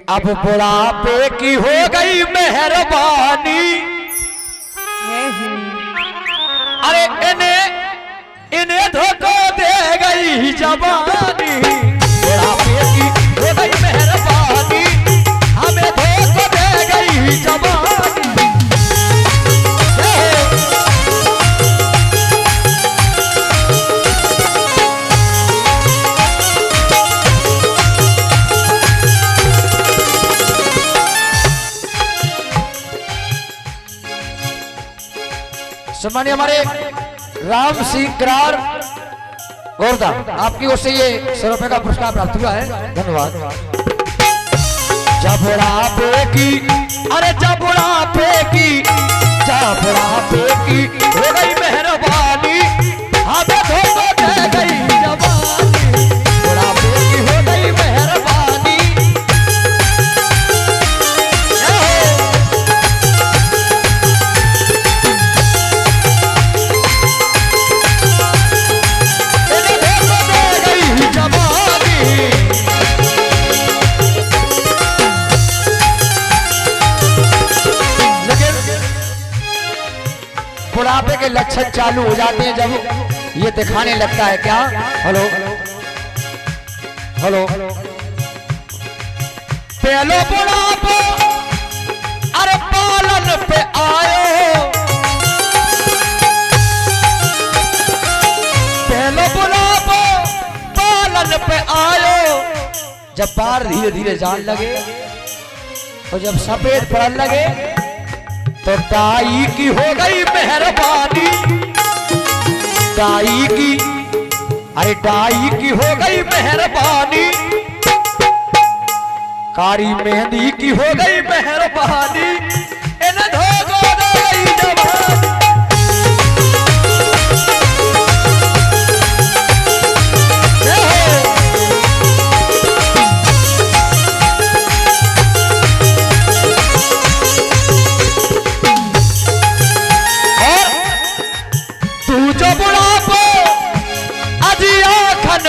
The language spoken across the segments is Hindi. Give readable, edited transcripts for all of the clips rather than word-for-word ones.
अब बुढ़ापे की हो गई मेहरबानी। अरे इन्हें धोखा दे गई जवानी। बुढ़ापे की हो गई मेहरबानी, हमें धोखा दे गई जवानी। सम्मानिए हमारे राम सिंह करार गोरदा, आपकी ओर से ये 100 रुपए का पुरस्कार प्राप्त हुआ है, धन्यवाद। जबड़ापे की, अरे जबड़ापे की, जबड़ापे की हो गई मेहरबानी, हमें धोखा दे गई जवानी। बुढ़ापे की हो गई मेहरबानी। बुढ़ापे के लक्षण चालू हो जाते हैं जब ये दिखाने लगता है क्या। हेलो हेलो, पहलो बुढ़ापा अरे पालन पे आयो, पहलो बुढ़ापा पालन पे आयो। जब बार धीरे धीरे जान लगे और जब सफेद पड़न लगे तो दाई की हो गई मेहरबानी। दाई की, अरे दाई की हो गई मेहरबानी। कारी मेहंदी की हो गई मेहरबानी, इन्हें धोखा दे गई जवानी।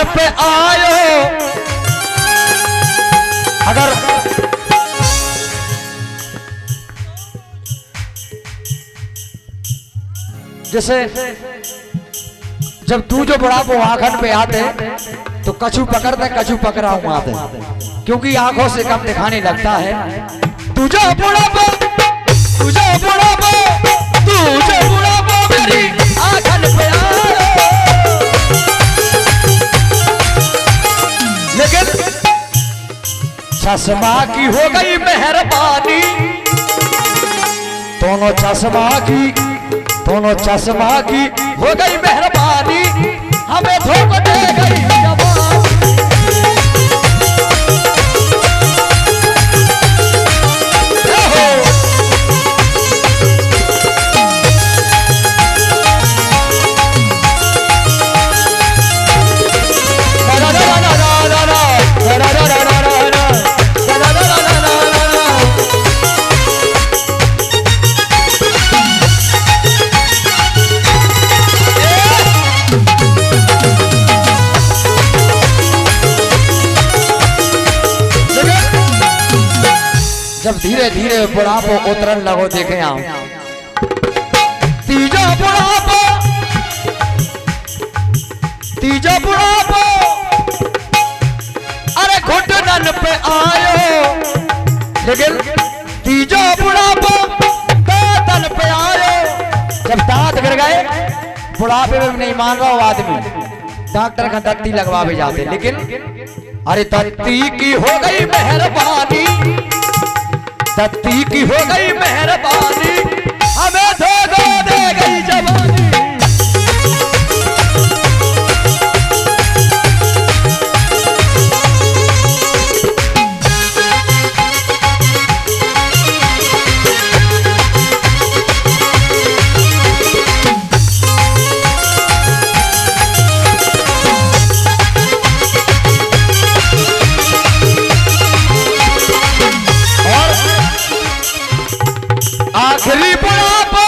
पे आयो, अगर जैसे जब तू जो बुढ़ापो आंखन पे आते तो कछू पकड़ते, कछू पकड़ा हूं आते, क्योंकि आंखों से कम दिखाने लगता है। तुझे बुढ़ापो, तुझे बुढ़ापो, तुझे बुढ़ापो मेरी आंखन पे आयो। लेकिन चश्मा की हो गई मेहरबानी। दोनों चश्मा की, दोनों चश्मा की हो गई मेहरबानी, हमें धोखा दे गई जवानी। जब धीरे धीरे बुढ़ापो उतरन लगो, देखे आप तीजा बुढ़ापो, तीजा बुढ़ापो अरे घुटनन पे आयो। लेकिन तीजा बुढ़ापो दांतन पे आयो। जब दांत गिर गए, बुढ़ापे में नहीं मान रहा आदमी, डॉक्टर का दत्ती लगवा भी जाते। लेकिन अरे दत्ती की हो गई मेहरबानी, दत्ती की हो गई मेहरबानी, हमें धोखा दे गई जवानी। आखिरी बुढ़ापो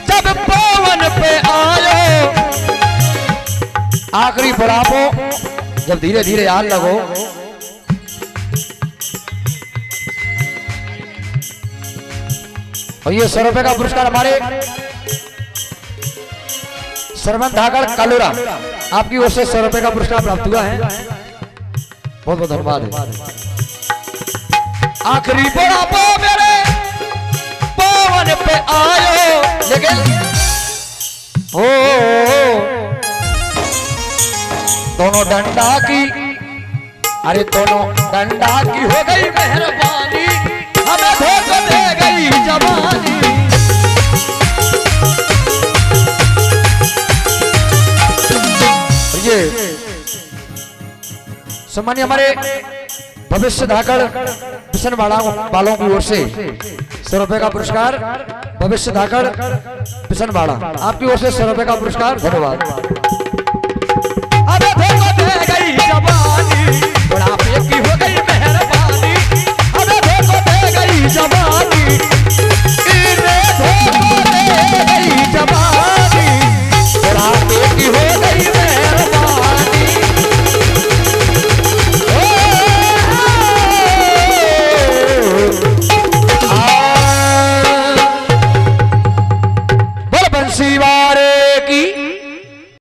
जब पवन पे आयो, आखिरी बुढ़ापो जब धीरे धीरे आने लगो और ये 100 रुपए का पुरस्कार हमारे सरवन धाकड़ कालूरा आपकी ओर से 100 रुपए का पुरस्कार प्राप्त हुआ है। बहुत बहुत धन्यवाद है। आखिरी बुढ़ापा मेरे पवन पे आयो, लेकिन ओ दोनों डंडा की, अरे दोनों डंडा की हो गई मेहरबानी, हमें धोखा दे गई जवानी। ये सम्मानित हमारे भविष्य धाकड़ मिशन वालों की ओर से 100 रुपए का पुरस्कार, भविष्य धाकड़ मिशन वाला आपकी ओर से 100 रुपए का पुरस्कार। धन्यवाद।